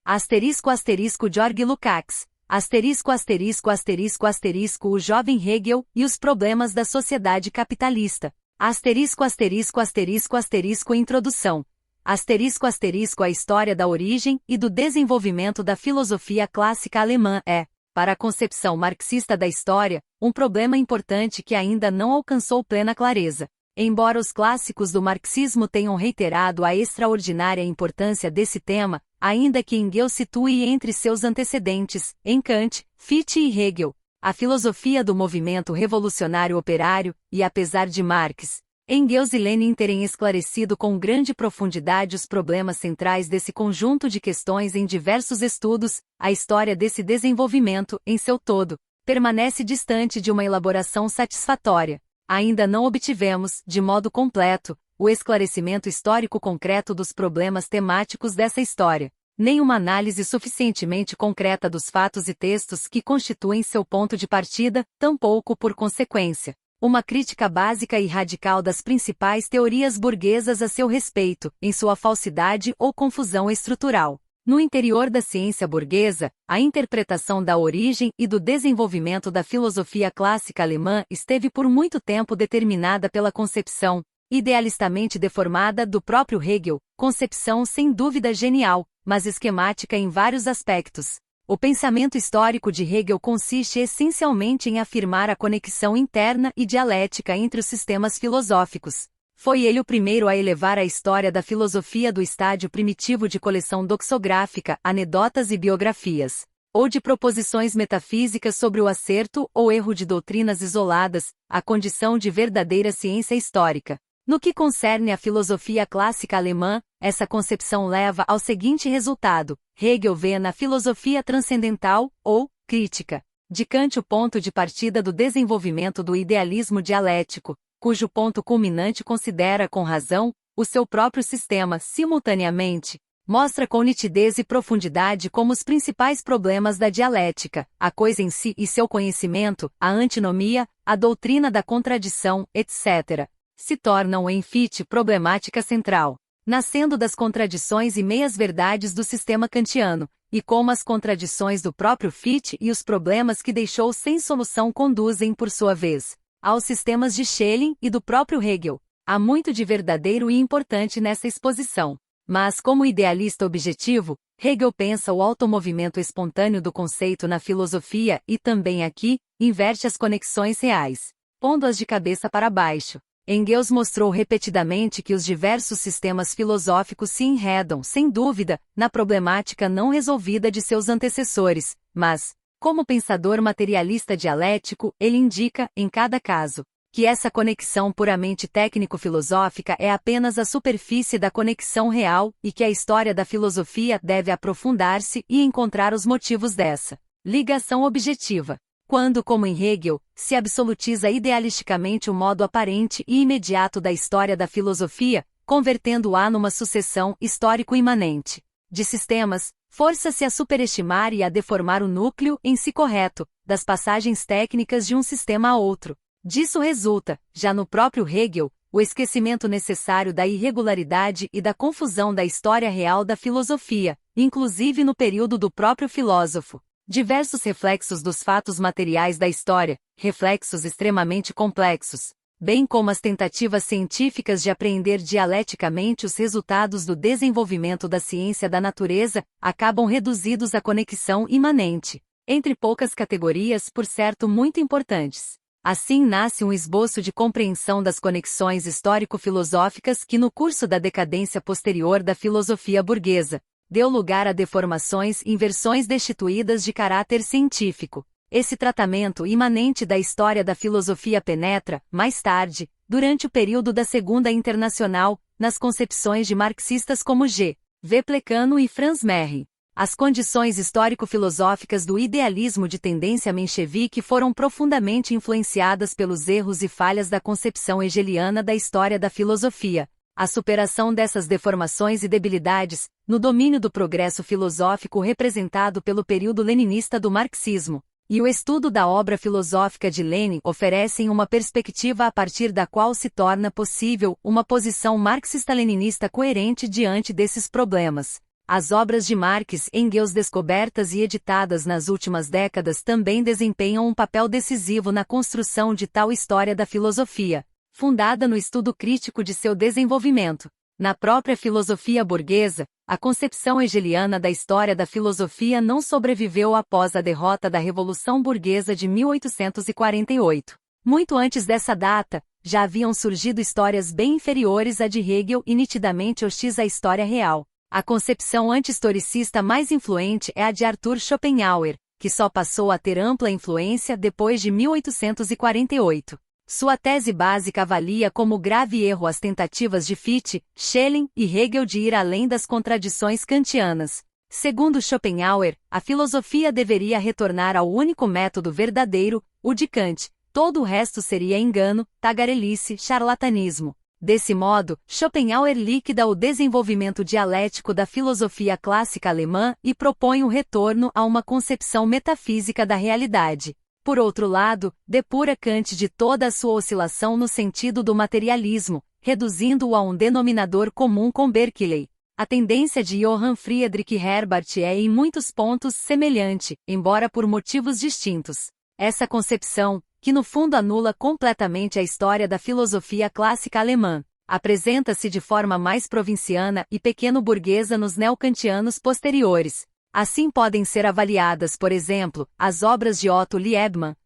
Asterisco asterisco George Lukács. Asterisco asterisco asterisco asterisco o jovem Hegel e os problemas da sociedade capitalista. Asterisco asterisco asterisco asterisco introdução. Asterisco asterisco a história da origem e do desenvolvimento da filosofia clássica alemã é, para a concepção marxista da história, um problema importante que ainda não alcançou plena clareza. Embora os clássicos do marxismo tenham reiterado a extraordinária importância desse tema, ainda que Engels situe entre seus antecedentes, em Kant, Fichte e Hegel, a filosofia do movimento revolucionário operário, e apesar de Marx, Engels e Lenin terem esclarecido com grande profundidade os problemas centrais desse conjunto de questões em diversos estudos, a história desse desenvolvimento, em seu todo, permanece distante de uma elaboração satisfatória. Ainda não obtivemos, de modo completo, o esclarecimento histórico concreto dos problemas temáticos dessa história, nem uma análise suficientemente concreta dos fatos e textos que constituem seu ponto de partida, tampouco, por consequência, uma crítica básica e radical das principais teorias burguesas a seu respeito, em sua falsidade ou confusão estrutural. No interior da ciência burguesa, a interpretação da origem e do desenvolvimento da filosofia clássica alemã esteve por muito tempo determinada pela concepção, idealistamente deformada, do próprio Hegel, concepção sem dúvida genial, mas esquemática em vários aspectos. O pensamento histórico de Hegel consiste essencialmente em afirmar a conexão interna e dialética entre os sistemas filosóficos. Foi ele o primeiro a elevar a história da filosofia do estádio primitivo de coleção doxográfica, anedotas e biografias, ou de proposições metafísicas sobre o acerto ou erro de doutrinas isoladas, à condição de verdadeira ciência histórica. No que concerne à filosofia clássica alemã, essa concepção leva ao seguinte resultado: Hegel vê na filosofia transcendental, ou crítica, de Kant o ponto de partida do desenvolvimento do idealismo dialético, cujo ponto culminante considera com razão o seu próprio sistema. Simultaneamente, mostra com nitidez e profundidade como os principais problemas da dialética, a coisa em si e seu conhecimento, a antinomia, a doutrina da contradição, etc., se tornam em Fichte problemática central, nascendo das contradições e meias-verdades do sistema kantiano, e como as contradições do próprio Fichte e os problemas que deixou sem solução conduzem, por sua vez, aos sistemas de Schelling e do próprio Hegel. Há muito de verdadeiro e importante nessa exposição. Mas, como idealista objetivo, Hegel pensa o automovimento espontâneo do conceito na filosofia e também aqui, inverte as conexões reais, pondo-as de cabeça para baixo. Engels mostrou repetidamente que os diversos sistemas filosóficos se enredam, sem dúvida, na problemática não resolvida de seus antecessores, mas, como pensador materialista dialético, ele indica, em cada caso, que essa conexão puramente técnico-filosófica é apenas a superfície da conexão real e que a história da filosofia deve aprofundar-se e encontrar os motivos dessa ligação objetiva. Quando, como em Hegel, se absolutiza idealisticamente o modo aparente e imediato da história da filosofia, convertendo-a numa sucessão histórico-imanente de sistemas, força-se a superestimar e a deformar o núcleo em si correto das passagens técnicas de um sistema a outro. Disso resulta, já no próprio Hegel, o esquecimento necessário da irregularidade e da confusão da história real da filosofia, inclusive no período do próprio filósofo. Diversos reflexos dos fatos materiais da história, reflexos extremamente complexos, bem como as tentativas científicas de apreender dialeticamente os resultados do desenvolvimento da ciência da natureza, acabam reduzidos à conexão imanente, entre poucas categorias, por certo muito importantes. Assim nasce um esboço de compreensão das conexões histórico-filosóficas que, no curso da decadência posterior da filosofia burguesa, deu lugar a deformações e inversões destituídas de caráter científico. Esse tratamento imanente da história da filosofia penetra, mais tarde, durante o período da Segunda Internacional, nas concepções de marxistas como G. V. Plekano e Franz Merry. As condições histórico-filosóficas do idealismo de tendência menchevique foram profundamente influenciadas pelos erros e falhas da concepção hegeliana da história da filosofia. A superação dessas deformações e debilidades, no domínio do progresso filosófico representado pelo período leninista do marxismo, e o estudo da obra filosófica de Lenin oferecem uma perspectiva a partir da qual se torna possível uma posição marxista-leninista coerente diante desses problemas. As obras de Marx e Engels descobertas e editadas nas últimas décadas também desempenham um papel decisivo na construção de tal história da filosofia, fundada no estudo crítico de seu desenvolvimento. Na própria filosofia burguesa, a concepção hegeliana da história da filosofia não sobreviveu após a derrota da Revolução Burguesa de 1848. Muito antes dessa data, já haviam surgido histórias bem inferiores à de Hegel e nitidamente hostis à história real. A concepção anti-historicista mais influente é a de Arthur Schopenhauer, que só passou a ter ampla influência depois de 1848. Sua tese básica avalia como grave erro as tentativas de Fichte, Schelling e Hegel de ir além das contradições kantianas. Segundo Schopenhauer, a filosofia deveria retornar ao único método verdadeiro, o de Kant. Todo o resto seria engano, tagarelice, charlatanismo. Desse modo, Schopenhauer liquida o desenvolvimento dialético da filosofia clássica alemã e propõe o retorno a uma concepção metafísica da realidade. Por outro lado, depura Kant de toda a sua oscilação no sentido do materialismo, reduzindo-o a um denominador comum com Berkeley. A tendência de Johann Friedrich Herbart é em muitos pontos semelhante, embora por motivos distintos. Essa concepção, que no fundo anula completamente a história da filosofia clássica alemã, apresenta-se de forma mais provinciana e pequeno-burguesa nos neokantianos posteriores. Assim podem ser avaliadas, por exemplo, as obras de Otto Liebmann,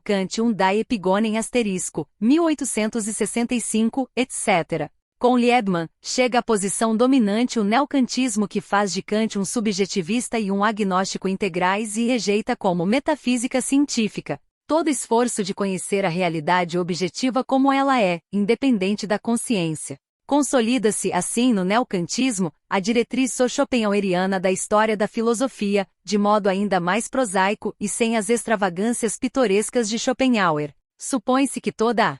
Kant und die Epigonen 1865, etc. Com Liebmann, chega à posição dominante o neokantismo que faz de Kant um subjetivista e um agnóstico integrais e rejeita como metafísica científica todo esforço de conhecer a realidade objetiva como ela é, independente da consciência. Consolida-se, assim, no neokantismo, a diretriz schopenhaueriana da história da filosofia, de modo ainda mais prosaico e sem as extravagâncias pitorescas de Schopenhauer. Supõe-se que toda a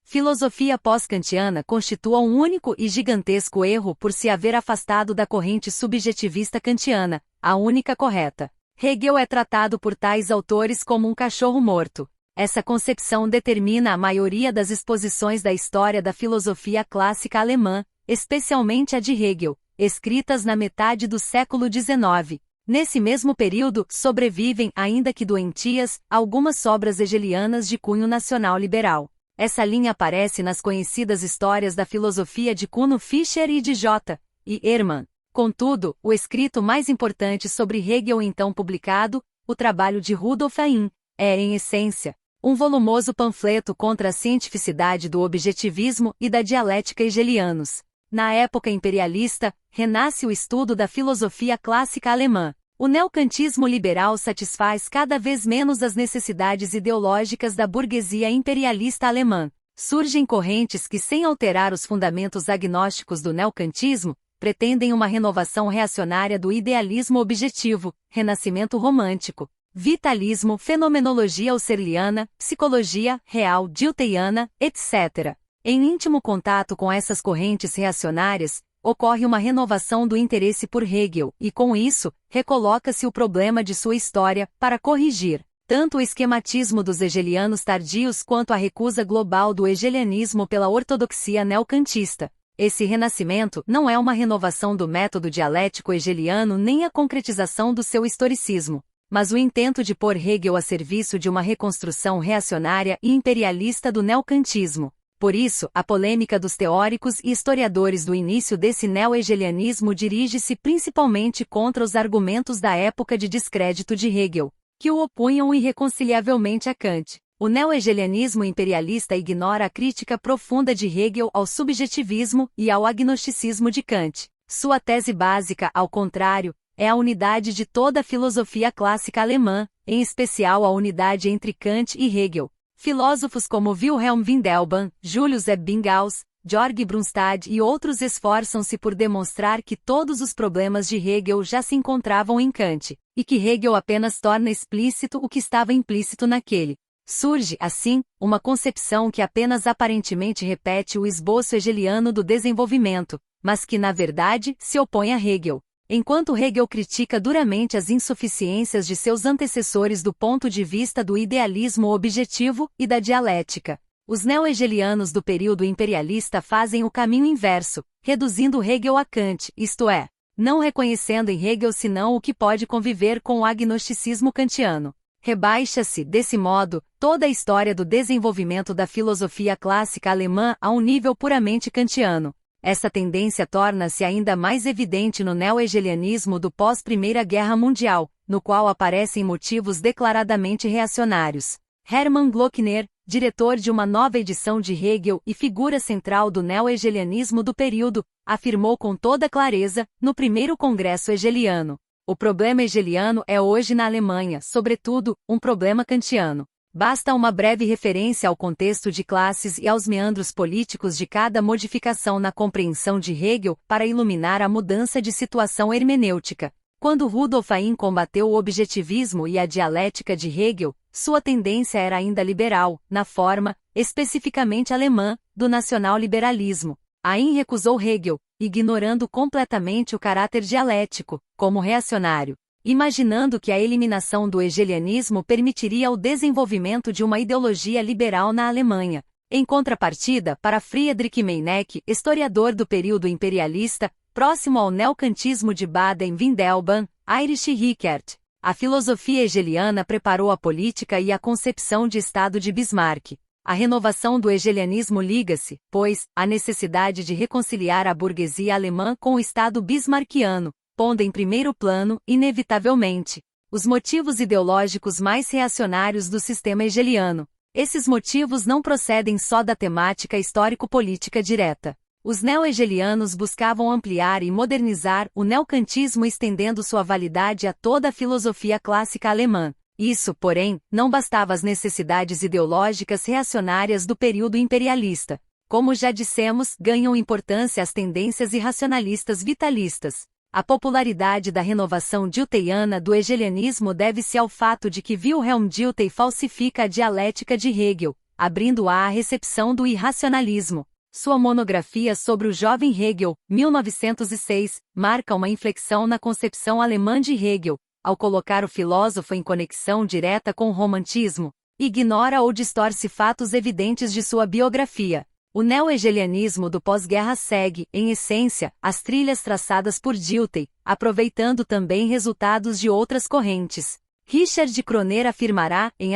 filosofia pós-kantiana constitua um único e gigantesco erro por se haver afastado da corrente subjetivista kantiana, a única correta. Hegel é tratado por tais autores como um cachorro morto. Essa concepção determina a maioria das exposições da história da filosofia clássica alemã, especialmente a de Hegel, escritas na metade do século XIX. Nesse mesmo período, sobrevivem, ainda que doentias, algumas obras hegelianas de cunho nacional-liberal. Essa linha aparece nas conhecidas histórias da filosofia de Kuno Fischer e de J. E. Ehrman. Contudo, o escrito mais importante sobre Hegel então publicado, o trabalho de Rudolf Ahn, é, em essência, um volumoso panfleto contra a cientificidade do objetivismo e da dialética hegelianos. Na época imperialista, renasce o estudo da filosofia clássica alemã. O neokantismo liberal satisfaz cada vez menos as necessidades ideológicas da burguesia imperialista alemã. Surgem correntes que, sem alterar os fundamentos agnósticos do neokantismo, pretendem uma renovação reacionária do idealismo objetivo, renascimento romântico, vitalismo, fenomenologia husserliana, psicologia real diltheiana, etc. Em íntimo contato com essas correntes reacionárias, ocorre uma renovação do interesse por Hegel e, com isso, recoloca-se o problema de sua história, para corrigir tanto o esquematismo dos hegelianos tardios quanto a recusa global do hegelianismo pela ortodoxia neocantista. Esse renascimento não é uma renovação do método dialético hegeliano nem a concretização do seu historicismo, mas o intento de pôr Hegel a serviço de uma reconstrução reacionária e imperialista do neokantismo. Por isso, a polêmica dos teóricos e historiadores do início desse neo-hegelianismo dirige-se principalmente contra os argumentos da época de descrédito de Hegel, que o opunham irreconciliavelmente a Kant. O neo-hegelianismo imperialista ignora a crítica profunda de Hegel ao subjetivismo e ao agnosticismo de Kant. Sua tese básica, ao contrário, é a unidade de toda a filosofia clássica alemã, em especial a unidade entre Kant e Hegel. Filósofos como Wilhelm Windelband, Julius Ebbinghaus, Georg Brunstad e outros esforçam-se por demonstrar que todos os problemas de Hegel já se encontravam em Kant, e que Hegel apenas torna explícito o que estava implícito naquele. Surge, assim, uma concepção que apenas aparentemente repete o esboço hegeliano do desenvolvimento, mas que na verdade se opõe a Hegel. Enquanto Hegel critica duramente as insuficiências de seus antecessores do ponto de vista do idealismo objetivo e da dialética, os neo-hegelianos do período imperialista fazem o caminho inverso, reduzindo Hegel a Kant, isto é, não reconhecendo em Hegel senão o que pode conviver com o agnosticismo kantiano. Rebaixa-se, desse modo, toda a história do desenvolvimento da filosofia clássica alemã a um nível puramente kantiano. Essa tendência torna-se ainda mais evidente no neo-hegelianismo do pós-Primeira Guerra Mundial, no qual aparecem motivos declaradamente reacionários. Hermann Glockner, diretor de uma nova edição de Hegel e figura central do neo-hegelianismo do período, afirmou com toda clareza, no primeiro congresso hegeliano: o problema hegeliano é hoje na Alemanha, sobretudo, um problema kantiano. Basta uma breve referência ao contexto de classes e aos meandros políticos de cada modificação na compreensão de Hegel para iluminar a mudança de situação hermenêutica. Quando Rudolf Hein combateu o objetivismo e a dialética de Hegel, sua tendência era ainda liberal, na forma, especificamente alemã, do nacional-liberalismo. Hein recusou Hegel, ignorando completamente o caráter dialético, como reacionário, imaginando que a eliminação do hegelianismo permitiria o desenvolvimento de uma ideologia liberal na Alemanha. Em contrapartida, para Friedrich Meinecke, historiador do período imperialista, próximo ao neocantismo de Baden-Windelban, Heinrich Rickert, a filosofia hegeliana preparou a política e a concepção de Estado de Bismarck. A renovação do hegelianismo liga-se, pois, à necessidade de reconciliar a burguesia alemã com o Estado bismarckiano, pondo em primeiro plano, inevitavelmente, os motivos ideológicos mais reacionários do sistema hegeliano. Esses motivos não procedem só da temática histórico-política direta. Os neo-hegelianos buscavam ampliar e modernizar o neocantismo, estendendo sua validade a toda a filosofia clássica alemã. Isso, porém, não bastava às necessidades ideológicas reacionárias do período imperialista. Como já dissemos, ganham importância as tendências irracionalistas vitalistas. A popularidade da renovação diltheiana do hegelianismo deve-se ao fato de que Wilhelm Dilthey falsifica a dialética de Hegel, abrindo-a à recepção do irracionalismo. Sua monografia sobre o jovem Hegel, 1906, marca uma inflexão na concepção alemã de Hegel, ao colocar o filósofo em conexão direta com o romantismo, ignora ou distorce fatos evidentes de sua biografia. O neo-hegelianismo do pós-guerra segue, em essência, as trilhas traçadas por Dilthey, aproveitando também resultados de outras correntes. Richard Kroner afirmará, em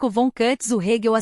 von Kutz o Hegel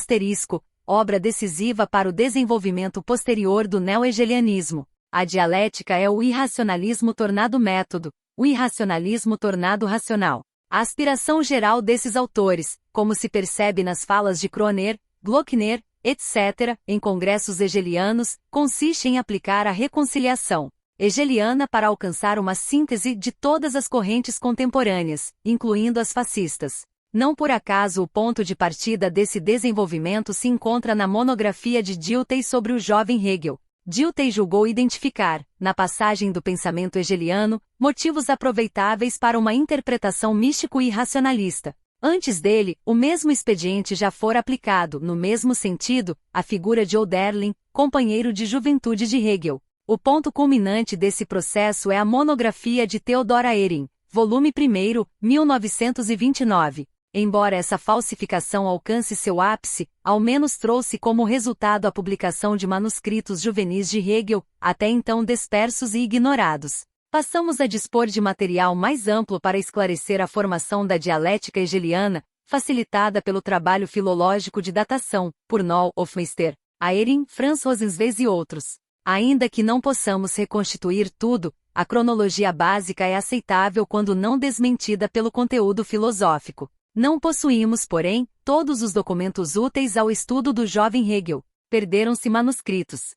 obra decisiva para o desenvolvimento posterior do neo-hegelianismo. A dialética é o irracionalismo tornado método, o irracionalismo tornado racional. A aspiração geral desses autores, como se percebe nas falas de Kroner, Glockner, etc., em congressos hegelianos, consiste em aplicar a reconciliação hegeliana para alcançar uma síntese de todas as correntes contemporâneas, incluindo as fascistas. Não por acaso o ponto de partida desse desenvolvimento se encontra na monografia de Dilthey sobre o jovem Hegel. Dilthey julgou identificar, na passagem do pensamento hegeliano, motivos aproveitáveis para uma interpretação místico e racionalista. Antes dele, o mesmo expediente já fora aplicado, no mesmo sentido, à figura de Hölderlin, companheiro de juventude de Hegel. O ponto culminante desse processo é a monografia de Theodor Hering, volume 1, 1929. Embora essa falsificação alcance seu ápice, ao menos trouxe como resultado a publicação de manuscritos juvenis de Hegel, até então dispersos e ignorados. Passamos a dispor de material mais amplo para esclarecer a formação da dialética hegeliana, facilitada pelo trabalho filológico de datação, por Noll, Hofmeister, Hering, Franz Rosenzweig e outros. Ainda que não possamos reconstituir tudo, a cronologia básica é aceitável quando não desmentida pelo conteúdo filosófico. Não possuímos, porém, todos os documentos úteis ao estudo do jovem Hegel. Perderam-se manuscritos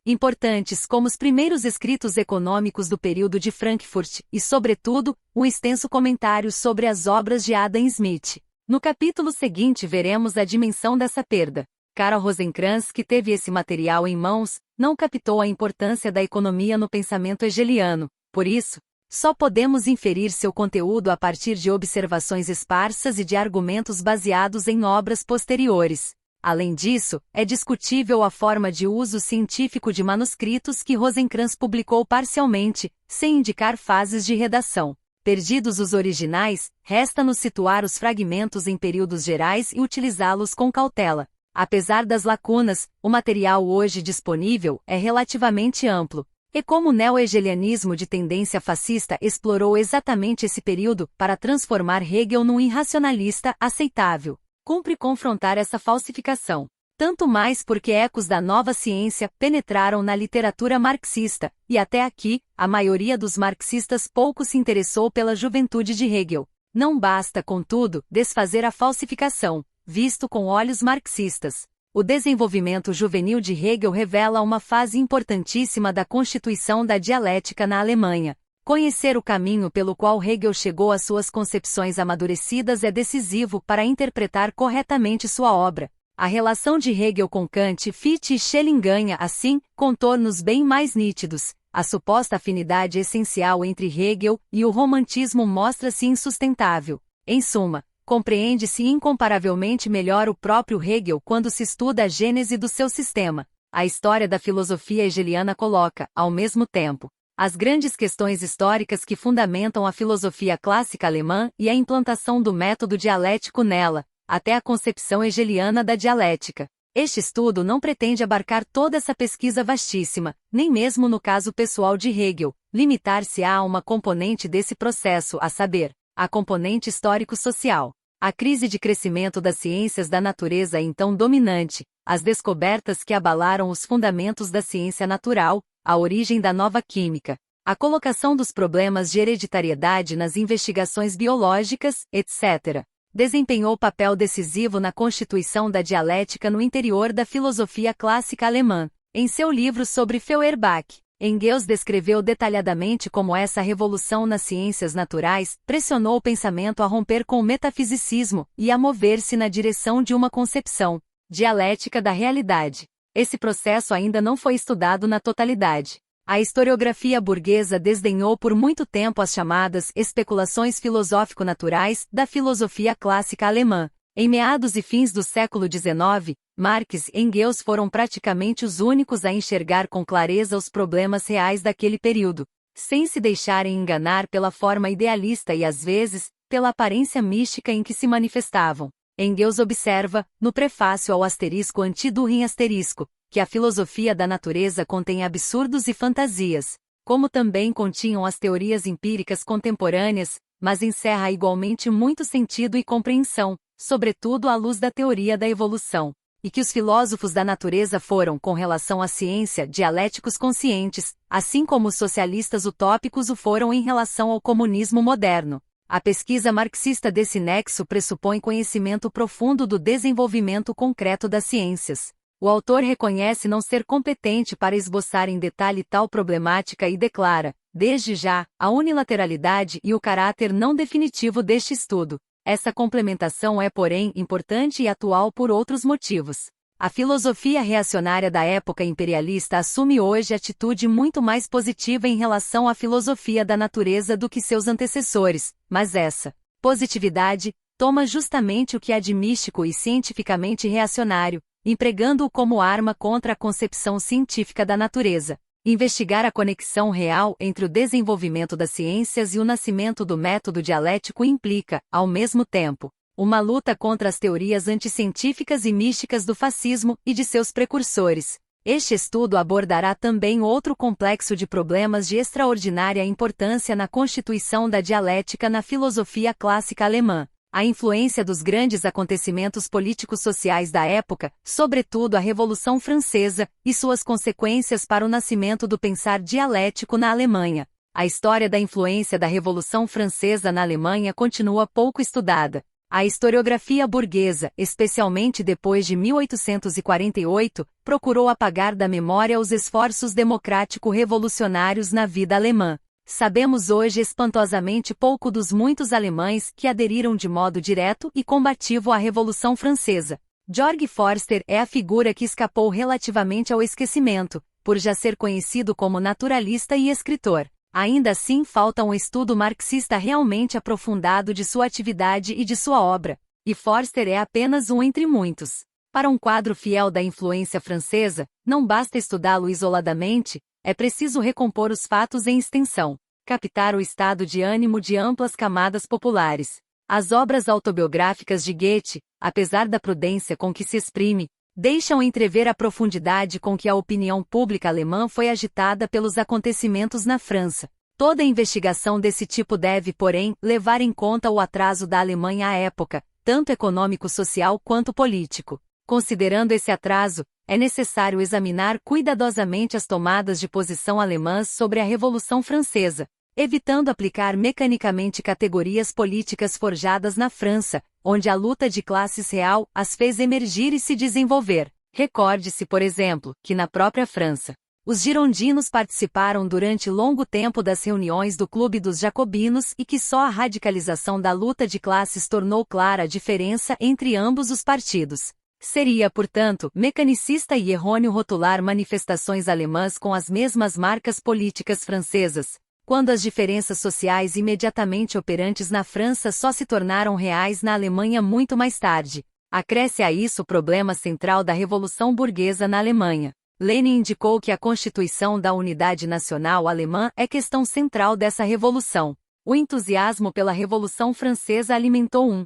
importantes como os primeiros escritos econômicos do período de Frankfurt, e, sobretudo, um extenso comentário sobre as obras de Adam Smith. No capítulo seguinte veremos a dimensão dessa perda. Karl Rosenkranz, que teve esse material em mãos, não captou a importância da economia no pensamento hegeliano. Por isso, só podemos inferir seu conteúdo a partir de observações esparsas e de argumentos baseados em obras posteriores. Além disso, é discutível a forma de uso científico de manuscritos que Rosenkranz publicou parcialmente, sem indicar fases de redação. Perdidos os originais, resta-nos situar os fragmentos em períodos gerais e utilizá-los com cautela. Apesar das lacunas, o material hoje disponível é relativamente amplo. E como o neo-hegelianismo de tendência fascista explorou exatamente esse período para transformar Hegel num irracionalista aceitável. Cumpre confrontar essa falsificação. Tanto mais porque ecos da nova ciência penetraram na literatura marxista, e até aqui, a maioria dos marxistas pouco se interessou pela juventude de Hegel. Não basta, contudo, desfazer a falsificação, visto com olhos marxistas. O desenvolvimento juvenil de Hegel revela uma fase importantíssima da constituição da dialética na Alemanha. Conhecer o caminho pelo qual Hegel chegou às suas concepções amadurecidas é decisivo para interpretar corretamente sua obra. A relação de Hegel com Kant, Fichte e Schelling ganha, assim, contornos bem mais nítidos. A suposta afinidade essencial entre Hegel e o romantismo mostra-se insustentável. Em suma, compreende-se incomparavelmente melhor o próprio Hegel quando se estuda a gênese do seu sistema. A história da filosofia hegeliana coloca, ao mesmo tempo, as grandes questões históricas que fundamentam a filosofia clássica alemã e a implantação do método dialético nela, até a concepção hegeliana da dialética. Este estudo não pretende abarcar toda essa pesquisa vastíssima, nem mesmo no caso pessoal de Hegel, limitar-se-á a uma componente desse processo, a saber, a componente histórico-social. A crise de crescimento das ciências da natureza é então dominante, as descobertas que abalaram os fundamentos da ciência natural, a origem da nova química, a colocação dos problemas de hereditariedade nas investigações biológicas, etc., desempenhou papel decisivo na constituição da dialética no interior da filosofia clássica alemã. Em seu livro sobre Feuerbach, Engels descreveu detalhadamente como essa revolução nas ciências naturais pressionou o pensamento a romper com o metafisicismo e a mover-se na direção de uma concepção dialética da realidade. Esse processo ainda não foi estudado na totalidade. A historiografia burguesa desdenhou por muito tempo as chamadas especulações filosófico-naturais da filosofia clássica alemã. Em meados e fins do século XIX, Marx e Engels foram praticamente os únicos a enxergar com clareza os problemas reais daquele período, sem se deixarem enganar pela forma idealista e às vezes, pela aparência mística em que se manifestavam. Engels observa, no prefácio ao asterisco anti-Dühring asterisco, que a filosofia da natureza contém absurdos e fantasias, como também continham as teorias empíricas contemporâneas, mas encerra igualmente muito sentido e compreensão, sobretudo à luz da teoria da evolução, e que os filósofos da natureza foram, com relação à ciência, dialéticos conscientes, assim como os socialistas utópicos o foram em relação ao comunismo moderno. A pesquisa marxista desse nexo pressupõe conhecimento profundo do desenvolvimento concreto das ciências. O autor reconhece não ser competente para esboçar em detalhe tal problemática e declara, desde já, a unilateralidade e o caráter não definitivo deste estudo. Essa complementação é, porém, importante e atual por outros motivos. A filosofia reacionária da época imperialista assume hoje atitude muito mais positiva em relação à filosofia da natureza do que seus antecessores, mas essa positividade toma justamente o que há de místico e cientificamente reacionário, empregando-o como arma contra a concepção científica da natureza. Investigar a conexão real entre o desenvolvimento das ciências e o nascimento do método dialético implica, ao mesmo tempo, uma luta contra as teorias anticientíficas e místicas do fascismo e de seus precursores. Este estudo abordará também outro complexo de problemas de extraordinária importância na constituição da dialética na filosofia clássica alemã. A influência dos grandes acontecimentos políticos sociais da época, sobretudo a Revolução Francesa, e suas consequências para o nascimento do pensar dialético na Alemanha. A história da influência da Revolução Francesa na Alemanha continua pouco estudada. A historiografia burguesa, especialmente depois de 1848, procurou apagar da memória os esforços democrático-revolucionários na vida alemã. Sabemos hoje espantosamente pouco dos muitos alemães que aderiram de modo direto e combativo à Revolução Francesa. Georg Forster é a figura que escapou relativamente ao esquecimento, por já ser conhecido como naturalista e escritor. Ainda assim falta um estudo marxista realmente aprofundado de sua atividade e de sua obra, e Forster é apenas um entre muitos. Para um quadro fiel da influência francesa, não basta estudá-lo isoladamente, é preciso recompor os fatos em extensão, captar o estado de ânimo de amplas camadas populares. As obras autobiográficas de Goethe, apesar da prudência com que se exprime, deixam entrever a profundidade com que a opinião pública alemã foi agitada pelos acontecimentos na França. Toda investigação desse tipo deve, porém, levar em conta o atraso da Alemanha à época, tanto econômico-social quanto político. Considerando esse atraso, é necessário examinar cuidadosamente as tomadas de posição alemãs sobre a Revolução Francesa, evitando aplicar mecanicamente categorias políticas forjadas na França, onde a luta de classes real as fez emergir e se desenvolver. Recorde-se, por exemplo, que na própria França, os girondinos participaram durante longo tempo das reuniões do Clube dos Jacobinos e que só a radicalização da luta de classes tornou clara a diferença entre ambos os partidos. Seria, portanto, mecanicista e errôneo rotular manifestações alemãs com as mesmas marcas políticas francesas, quando as diferenças sociais imediatamente operantes na França só se tornaram reais na Alemanha muito mais tarde. Acresce a isso o problema central da Revolução Burguesa na Alemanha. Lenin indicou que a constituição da unidade nacional alemã é questão central dessa revolução. O entusiasmo pela Revolução Francesa alimentou um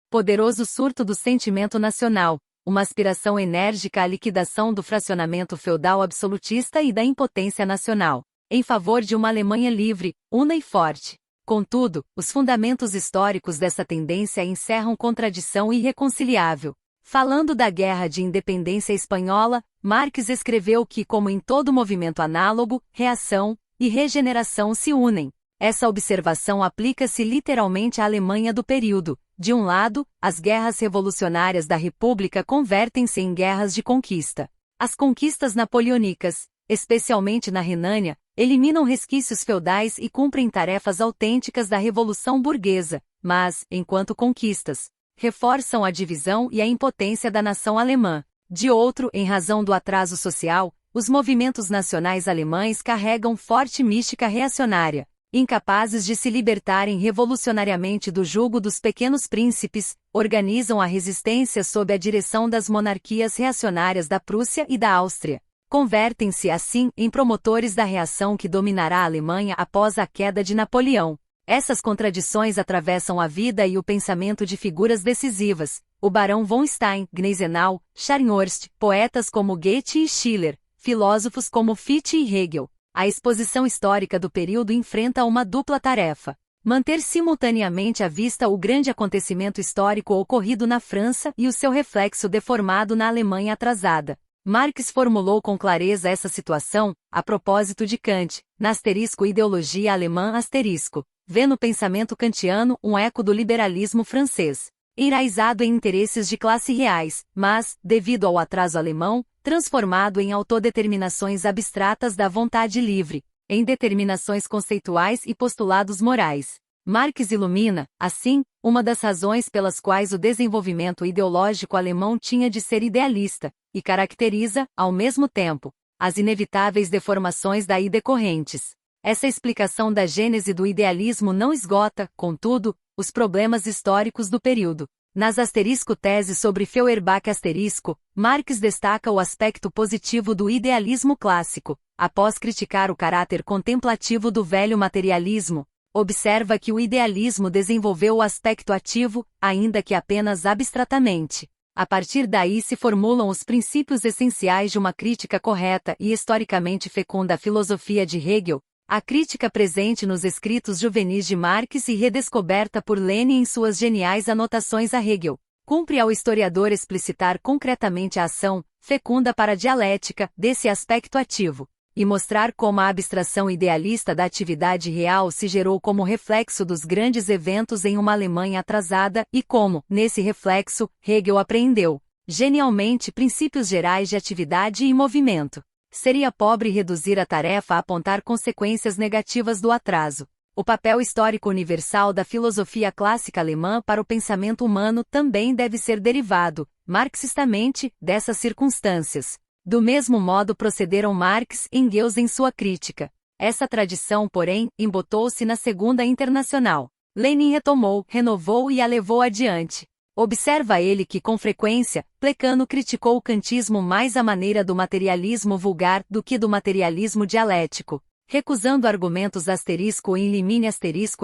poderoso surto do sentimento nacional, uma aspiração enérgica à liquidação do fracionamento feudal absolutista e da impotência nacional, em favor de uma Alemanha livre, una e forte. Contudo, os fundamentos históricos dessa tendência encerram contradição irreconciliável. Falando da Guerra de Independência Espanhola, Marx escreveu que, como em todo movimento análogo, reação e regeneração se unem. Essa observação aplica-se literalmente à Alemanha do período. De um lado, as guerras revolucionárias da República convertem-se em guerras de conquista. As conquistas napoleônicas, especialmente na Renânia, eliminam resquícios feudais e cumprem tarefas autênticas da Revolução Burguesa, mas, enquanto conquistas, reforçam a divisão e a impotência da nação alemã. De outro, em razão do atraso social, os movimentos nacionais alemães carregam forte mística reacionária. Incapazes de se libertarem revolucionariamente do jugo dos pequenos príncipes, organizam a resistência sob a direção das monarquias reacionárias da Prússia e da Áustria. Convertem-se, assim, em promotores da reação que dominará a Alemanha após a queda de Napoleão. Essas contradições atravessam a vida e o pensamento de figuras decisivas, o barão von Stein, Gneisenau, Scharnhorst, poetas como Goethe e Schiller, filósofos como Fichte e Hegel. A exposição histórica do período enfrenta uma dupla tarefa: manter simultaneamente à vista o grande acontecimento histórico ocorrido na França e o seu reflexo deformado na Alemanha atrasada. Marx formulou com clareza essa situação, a propósito de Kant, na Ideologia Alemã vê no pensamento kantiano um eco do liberalismo francês, enraizado em interesses de classe reais, mas, devido ao atraso alemão, transformado em autodeterminações abstratas da vontade livre, em determinações conceituais e postulados morais. Marx ilumina, assim, uma das razões pelas quais o desenvolvimento ideológico alemão tinha de ser idealista, e caracteriza, ao mesmo tempo, as inevitáveis deformações daí decorrentes. Essa explicação da gênese do idealismo não esgota, contudo, os problemas históricos do período. Nas teses sobre Feuerbach Marx destaca o aspecto positivo do idealismo clássico. Após criticar o caráter contemplativo do velho materialismo, observa que o idealismo desenvolveu o aspecto ativo, ainda que apenas abstratamente. A partir daí se formulam os princípios essenciais de uma crítica correta e historicamente fecunda à filosofia de Hegel, a crítica presente nos escritos juvenis de Marx e redescoberta por Lenin em suas geniais anotações a Hegel. Cumpre ao historiador explicitar concretamente a ação, fecunda para a dialética, desse aspecto ativo, e mostrar como a abstração idealista da atividade real se gerou como reflexo dos grandes eventos em uma Alemanha atrasada e como, nesse reflexo, Hegel apreendeu, genialmente, princípios gerais de atividade e movimento. Seria pobre reduzir a tarefa a apontar consequências negativas do atraso. O papel histórico universal da filosofia clássica alemã para o pensamento humano também deve ser derivado, marxistamente, dessas circunstâncias. Do mesmo modo procederam Marx e Engels em sua crítica. Essa tradição, porém, embotou-se na Segunda Internacional. Lenin retomou, renovou e a levou adiante. Observa ele que, com frequência, Plekano criticou o kantismo mais à maneira do materialismo vulgar do que do materialismo dialético, recusando argumentos em limine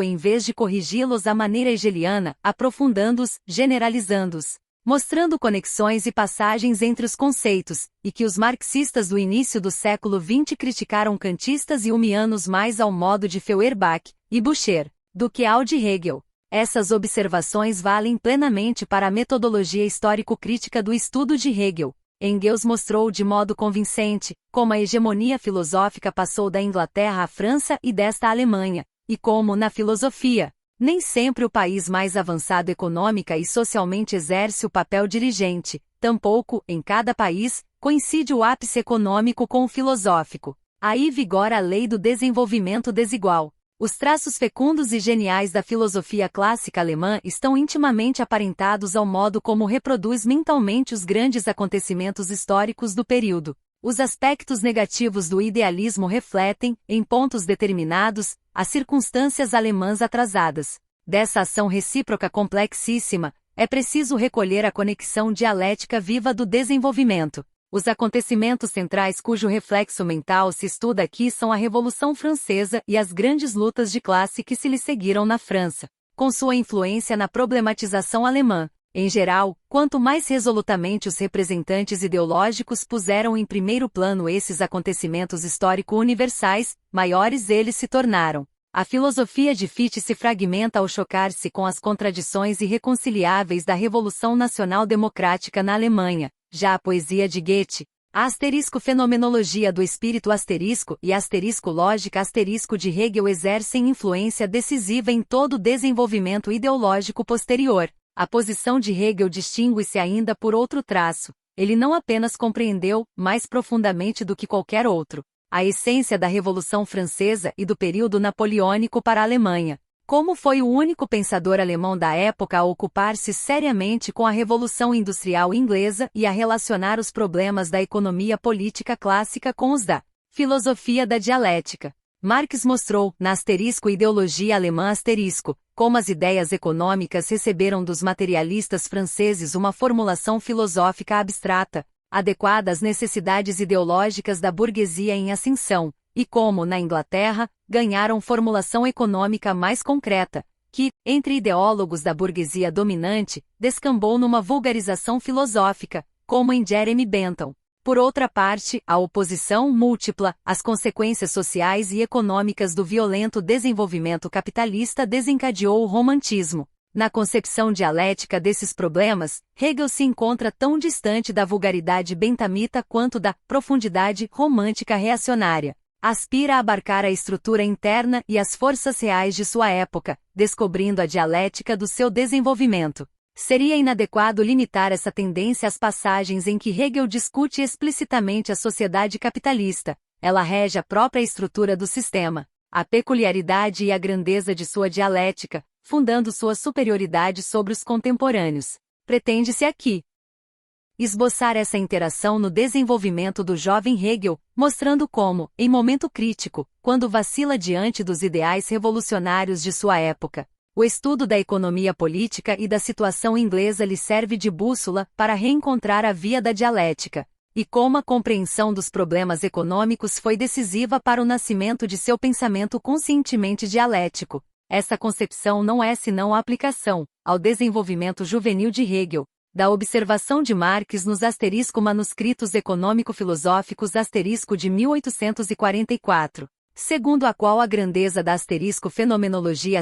em vez de corrigi-los à maneira hegeliana, aprofundando-os, generalizando-os. mostrando conexões e passagens entre os conceitos, e que os marxistas do início do século XX criticaram kantistas e humianos mais ao modo de Feuerbach e Boucher, do que ao de Hegel. Essas observações valem plenamente para a metodologia histórico-crítica do estudo de Hegel. Engels mostrou de modo convincente como a hegemonia filosófica passou da Inglaterra à França e desta à Alemanha, e como, na filosofia, nem sempre o país mais avançado econômica e socialmente exerce o papel dirigente, tampouco, em cada país, coincide o ápice econômico com o filosófico. Aí vigora a lei do desenvolvimento desigual. Os traços fecundos e geniais da filosofia clássica alemã estão intimamente aparentados ao modo como reproduz mentalmente os grandes acontecimentos históricos do período. Os aspectos negativos do idealismo refletem, em pontos determinados, as circunstâncias alemãs atrasadas. Dessa ação recíproca complexíssima, é preciso recolher a conexão dialética viva do desenvolvimento. Os acontecimentos centrais cujo reflexo mental se estuda aqui são a Revolução Francesa e as grandes lutas de classe que se lhe seguiram na França, com sua influência na problematização alemã. Em geral, quanto mais resolutamente os representantes ideológicos puseram em primeiro plano esses acontecimentos histórico-universais, maiores eles se tornaram. A filosofia de Fichte se fragmenta ao chocar-se com as contradições irreconciliáveis da Revolução Nacional Democrática na Alemanha. Já a poesia de Goethe, a fenomenologia do espírito e lógica de Hegel exercem influência decisiva em todo o desenvolvimento ideológico posterior. A posição de Hegel distingue-se ainda por outro traço. Ele não apenas compreendeu, mais profundamente do que qualquer outro, a essência da Revolução Francesa e do período napoleônico para a Alemanha. Como foi o único pensador alemão da época a ocupar-se seriamente com a Revolução Industrial Inglesa e a relacionar os problemas da economia política clássica com os da filosofia da dialética. Marx mostrou, na ideologia alemã como as ideias econômicas receberam dos materialistas franceses uma formulação filosófica abstrata, adequada às necessidades ideológicas da burguesia em ascensão, e como, na Inglaterra, ganharam formulação econômica mais concreta, que, entre ideólogos da burguesia dominante, descambou numa vulgarização filosófica, como em Jeremy Bentham. Por outra parte, a oposição múltipla às consequências sociais e econômicas do violento desenvolvimento capitalista desencadeou o romantismo. Na concepção dialética desses problemas, Hegel se encontra tão distante da vulgaridade benthamita quanto da profundidade romântica reacionária. Aspira a abarcar a estrutura interna e as forças reais de sua época, descobrindo a dialética do seu desenvolvimento. Seria inadequado limitar essa tendência às passagens em que Hegel discute explicitamente a sociedade capitalista. Ela rege a própria estrutura do sistema, a peculiaridade e a grandeza de sua dialética, fundando sua superioridade sobre os contemporâneos. Pretende-se aqui esboçar essa interação no desenvolvimento do jovem Hegel, mostrando como, em momento crítico, quando vacila diante dos ideais revolucionários de sua época, o estudo da economia política e da situação inglesa lhe serve de bússola para reencontrar a via da dialética, e como a compreensão dos problemas econômicos foi decisiva para o nascimento de seu pensamento conscientemente dialético. Essa concepção não é senão a aplicação, ao desenvolvimento juvenil de Hegel, da observação de Marx nos manuscritos econômico-filosóficos de 1844. Segundo a qual a grandeza da fenomenologia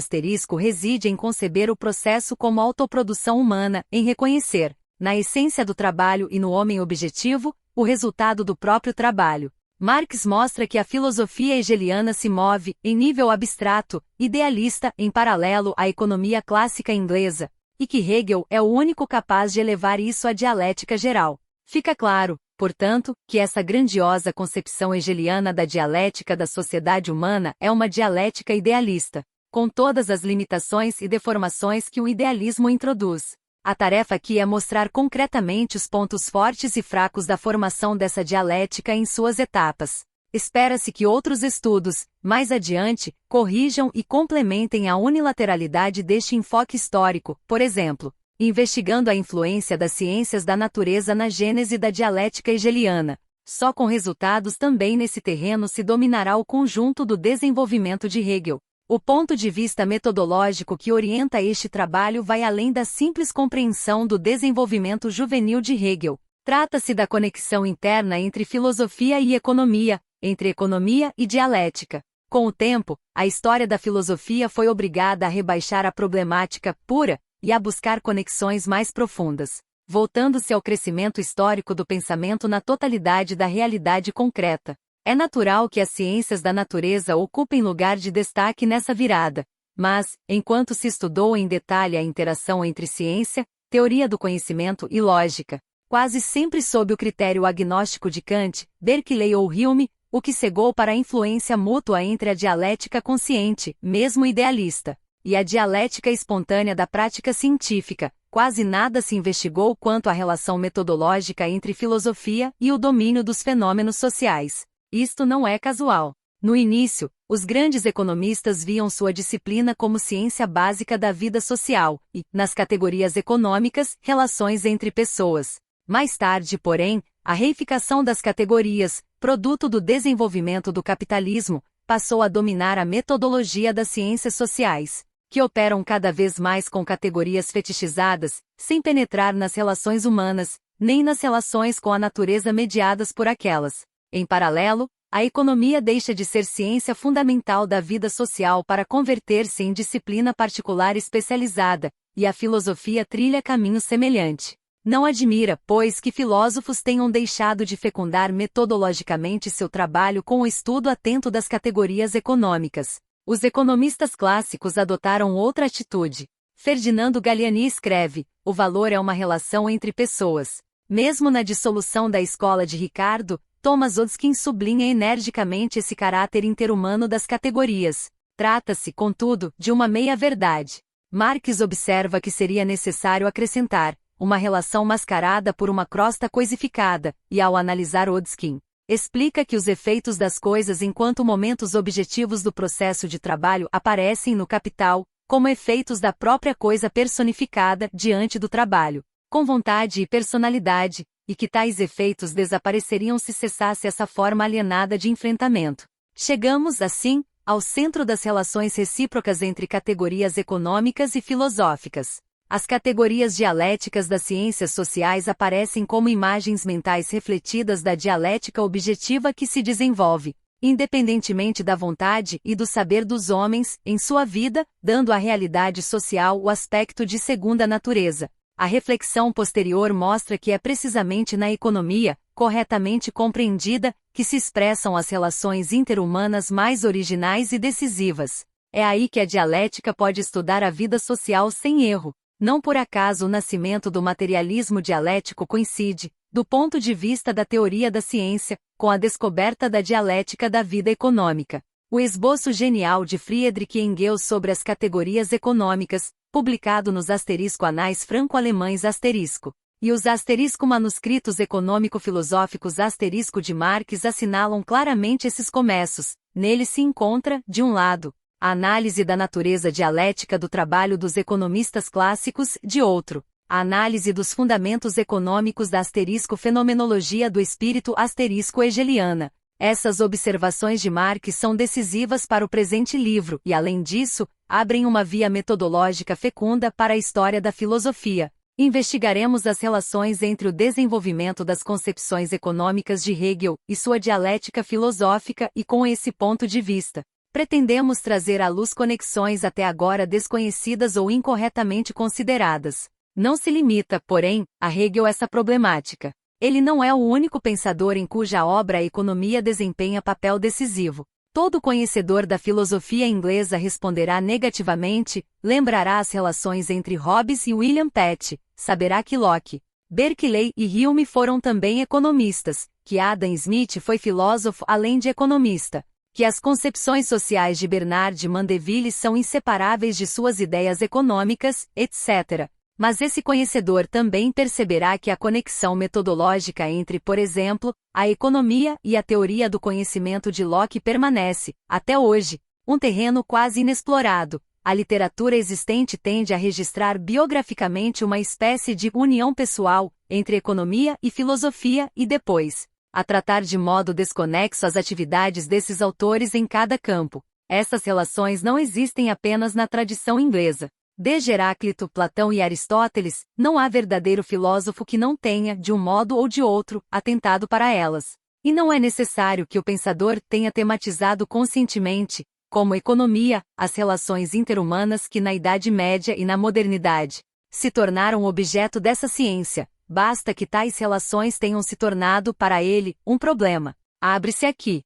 reside em conceber o processo como autoprodução humana, em reconhecer, na essência do trabalho e no homem objetivo, o resultado do próprio trabalho. Marx mostra que a filosofia hegeliana se move, em nível abstrato, idealista, em paralelo à economia clássica inglesa, e que Hegel é o único capaz de elevar isso à dialética geral. Fica claro, portanto, que essa grandiosa concepção hegeliana da dialética da sociedade humana é uma dialética idealista, com todas as limitações e deformações que o idealismo introduz. A tarefa aqui é mostrar concretamente os pontos fortes e fracos da formação dessa dialética em suas etapas. Espera-se que outros estudos, mais adiante, corrijam e complementem a unilateralidade deste enfoque histórico, por exemplo, investigando a influência das ciências da natureza na gênese da dialética hegeliana. Só com resultados também nesse terreno se dominará o conjunto do desenvolvimento de Hegel. O ponto de vista metodológico que orienta este trabalho vai além da simples compreensão do desenvolvimento juvenil de Hegel. Trata-se da conexão interna entre filosofia e economia, entre economia e dialética. Com o tempo, a história da filosofia foi obrigada a rebaixar a problemática pura e a buscar conexões mais profundas, voltando-se ao crescimento histórico do pensamento na totalidade da realidade concreta. É natural que as ciências da natureza ocupem lugar de destaque nessa virada, mas, enquanto se estudou em detalhe a interação entre ciência, teoria do conhecimento e lógica, quase sempre sob o critério agnóstico de Kant, Berkeley ou Hume, o que cegou para a influência mútua entre a dialética consciente, mesmo idealista, e a dialética espontânea da prática científica, quase nada se investigou quanto à relação metodológica entre filosofia e o domínio dos fenômenos sociais. Isto não é casual. No início, os grandes economistas viam sua disciplina como ciência básica da vida social e, nas categorias econômicas, relações entre pessoas. Mais tarde, porém, a reificação das categorias, produto do desenvolvimento do capitalismo, passou a dominar a metodologia das ciências sociais, que operam cada vez mais com categorias fetichizadas, sem penetrar nas relações humanas, nem nas relações com a natureza mediadas por aquelas. Em paralelo, a economia deixa de ser ciência fundamental da vida social para converter-se em disciplina particular especializada, e a filosofia trilha caminho semelhante. Não admira, pois, que filósofos tenham deixado de fecundar metodologicamente seu trabalho com o estudo atento das categorias econômicas. Os economistas clássicos adotaram outra atitude. Ferdinando Galiani escreve: o valor é uma relação entre pessoas. Mesmo na dissolução da escola de Ricardo, Thomas Hodgkin sublinha energicamente esse caráter interhumano das categorias. Trata-se, contudo, de uma meia-verdade. Marx observa que seria necessário acrescentar uma relação mascarada por uma crosta coisificada, e ao analisar Hodgkin, explica que os efeitos das coisas enquanto momentos objetivos do processo de trabalho aparecem no capital, como efeitos da própria coisa personificada diante do trabalho, com vontade e personalidade, e que tais efeitos desapareceriam se cessasse essa forma alienada de enfrentamento. Chegamos, assim, ao centro das relações recíprocas entre categorias econômicas e filosóficas. As categorias dialéticas das ciências sociais aparecem como imagens mentais refletidas da dialética objetiva que se desenvolve, independentemente da vontade e do saber dos homens, em sua vida, dando à realidade social o aspecto de segunda natureza. A reflexão posterior mostra que é precisamente na economia, corretamente compreendida, que se expressam as relações interhumanas mais originais e decisivas. É aí que a dialética pode estudar a vida social sem erro. Não por acaso o nascimento do materialismo dialético coincide, do ponto de vista da teoria da ciência, com a descoberta da dialética da vida econômica. O esboço genial de Friedrich Engels sobre as categorias econômicas, publicado nos Anais franco-alemães e os manuscritos econômico-filosóficos de Marx assinalam claramente esses começos. Nele se encontra, de um lado, a análise da natureza dialética do trabalho dos economistas clássicos, de outro, a análise dos fundamentos econômicos da fenomenologia do espírito hegeliana. Essas observações de Marx são decisivas para o presente livro e, além disso, abrem uma via metodológica fecunda para a história da filosofia. Investigaremos as relações entre o desenvolvimento das concepções econômicas de Hegel e sua dialética filosófica e, com esse ponto de vista, pretendemos trazer à luz conexões até agora desconhecidas ou incorretamente consideradas. Não se limita, porém, a Hegel essa problemática. Ele não é o único pensador em cuja obra a economia desempenha papel decisivo. Todo conhecedor da filosofia inglesa responderá negativamente, lembrará as relações entre Hobbes e William Pitt, saberá que Locke, Berkeley e Hume foram também economistas, que Adam Smith foi filósofo além de economista, que as concepções sociais de Bernard Mandeville são inseparáveis de suas ideias econômicas, etc. Mas esse conhecedor também perceberá que a conexão metodológica entre, por exemplo, a economia e a teoria do conhecimento de Locke permanece, até hoje, um terreno quase inexplorado. A literatura existente tende a registrar biograficamente uma espécie de união pessoal entre economia e filosofia e depois, a tratar de modo desconexo as atividades desses autores em cada campo. Essas relações não existem apenas na tradição inglesa. Desde Heráclito, Platão e Aristóteles, não há verdadeiro filósofo que não tenha, de um modo ou de outro, atentado para elas. E não é necessário que o pensador tenha tematizado conscientemente, como economia, as relações interhumanas que na Idade Média e na modernidade se tornaram objeto dessa ciência. Basta que tais relações tenham se tornado para ele um problema. Abre-se aqui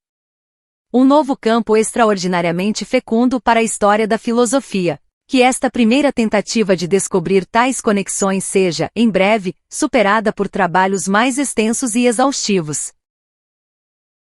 um novo campo extraordinariamente fecundo para a história da filosofia. Que esta primeira tentativa de descobrir tais conexões seja, em breve, superada por trabalhos mais extensos e exaustivos.